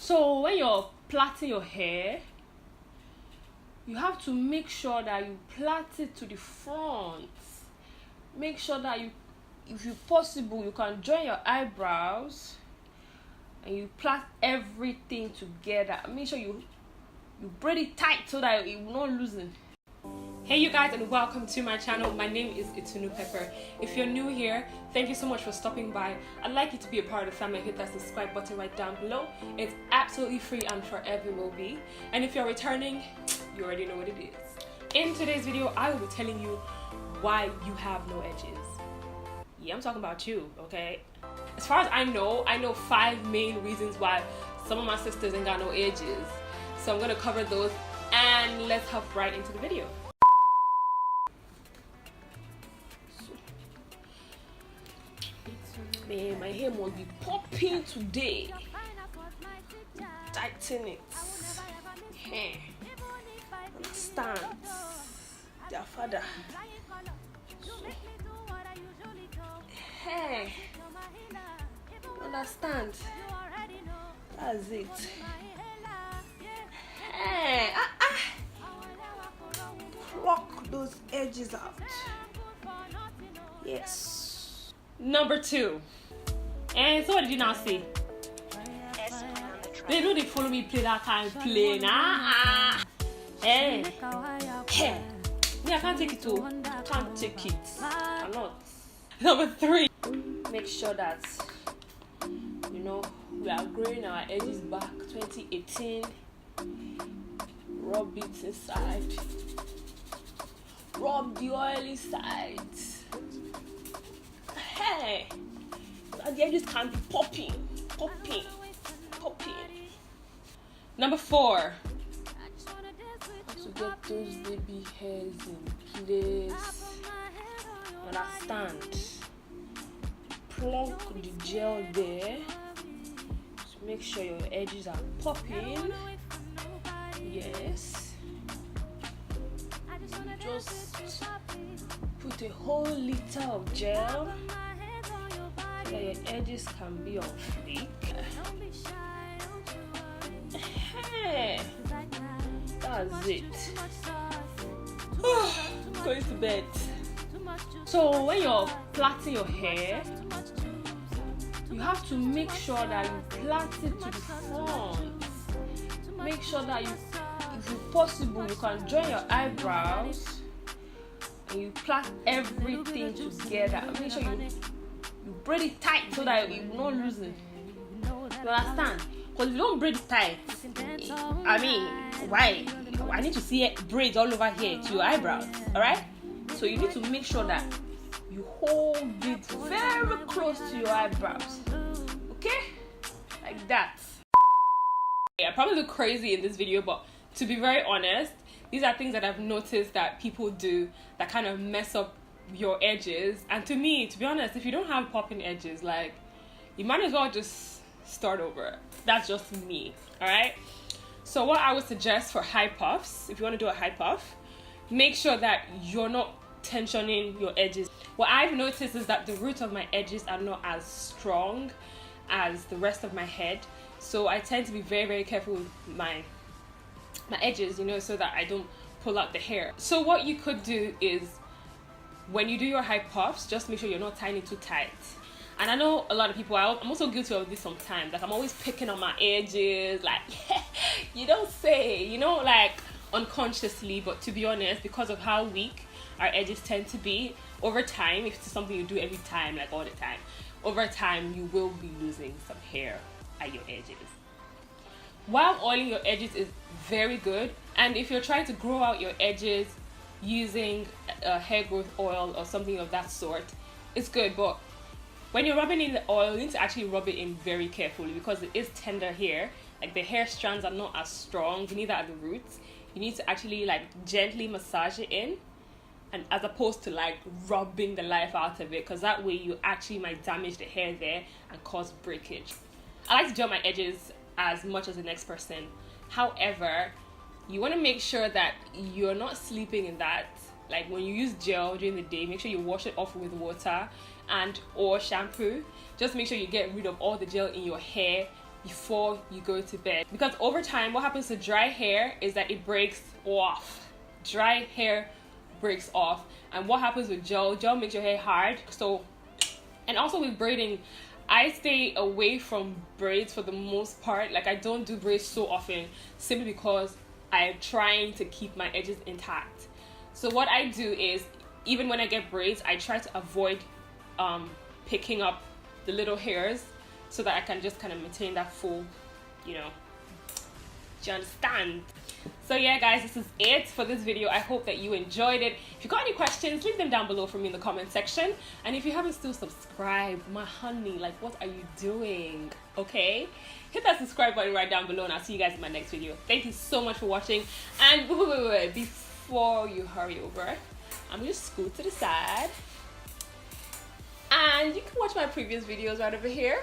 So when you're plaiting your hair, you have to make sure that you plait it to the front. Make sure that you, if you possible, you can join your eyebrows and you plait everything together. Make sure you braid it tight so that it will not loosen. Hey you guys, and welcome to my channel. My name is Itunu Pepper. If you're new here, thank you so much for stopping by. I'd like you to be a part of the family. Hit that subscribe button right down below. It's absolutely free and forever will be. And if you're returning, you already know what it is. In today's video, I will be telling you why you have no edges. Yeah, I'm talking about you, okay? As far as I know 5 main reasons why some of my sisters ain't got no edges. So I'm gonna cover those and let's hop right into the video. Man, my hair must be popping today. Tighten it. Hair. Understand. Their father. Hey. Understand. That's it. Hey. Pluck those edges out. Yes. Number 2. And so what did you now see? They know they follow me play that kind of play. Hey. Hey. Me, I can't take it too. I can't take it. I'm not. Number 3. Make sure that, you know, we are growing our edges back. 2018. Rub it inside. Rub the oily side. Hey. The edges can be popping. Number 4. To get those baby hairs in place. Understand. Plunk the gel there. To make sure your edges are popping. Yes. Just put a whole liter of gel so that your edges can be on fleek. Hey, that's it. Going to bed. So when you're plaiting your hair, you have to make sure that you plait it to the front. Make sure that you, if possible, you can join your eyebrows and you plait everything together. Make sure you braid it tight so that it will not loosen. You understand? Because if you don't braid it tight, I mean, why? I need to see braids all over here to your eyebrows, alright? So you need to make sure that you hold it very close to your eyebrows. Okay? Like that. I probably look crazy in this video, but to be very honest, these are things that I've noticed that people do that kind of mess up your edges. And to me, to be honest, if you don't have popping edges, like, you might as well just start over. That's just me, alright? So what I would suggest for high puffs, if you want to do a high puff, make sure that you're not tensioning your edges. What I've noticed is that the roots of my edges are not as strong as the rest of my head. So I tend to be very, very careful with my edges, you know, so that I don't pull out the hair. So what you could do is, when you do your high puffs, just make sure you're not tying it too tight. And I know a lot of people, I'm also guilty of this sometimes. Like, I'm always picking on my edges, like, you don't say, you know, like, unconsciously. But to be honest, because of how weak our edges tend to be, over time, if it's something you do every time, like all the time, over time, you will be losing some hair at your edges. While oiling your edges is very good, and if you're trying to grow out your edges using hair growth oil or something of that sort, it's good. But when you're rubbing in the oil, you need to actually rub it in very carefully because it is tender hair. Like, the hair strands are not as strong. You need that at the roots. You need to actually like gently massage it in, and as opposed to like rubbing the life out of it, because that way you actually might damage the hair there and cause breakage. I like to gel my edges as much as the next person. However, you want to make sure that you're not sleeping in that. Like, when you use gel during the day, make sure you wash it off with water and or shampoo. Just make sure you get rid of all the gel in your hair before you go to bed, because over time what happens to dry hair is that it breaks off. Dry hair breaks off, and what happens with gel makes your hair hard. So, and also with braiding, I stay away from braids for the most part. Like, I don't do braids so often, simply because I'm trying to keep my edges intact. So what I do is, even when I get braids, I try to avoid picking up the little hairs, so that I can just kind of maintain that full, you know, do you understand? So yeah guys, this is it for this video. I hope that you enjoyed it. If you got any questions, leave them down below for me in the comment section. And if you haven't still subscribed, my honey, like, what are you doing? Okay, hit that subscribe button right down below, and I'll see you guys in my next video. Thank you so much for watching. And wait, before you hurry over, I'm gonna scoot to the side, and you can watch my previous videos right over here.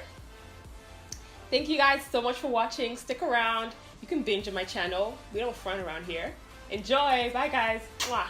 Thank you guys so much for watching. Stick around. You can binge on my channel. We don't front around here. Enjoy. Bye guys. Mwah.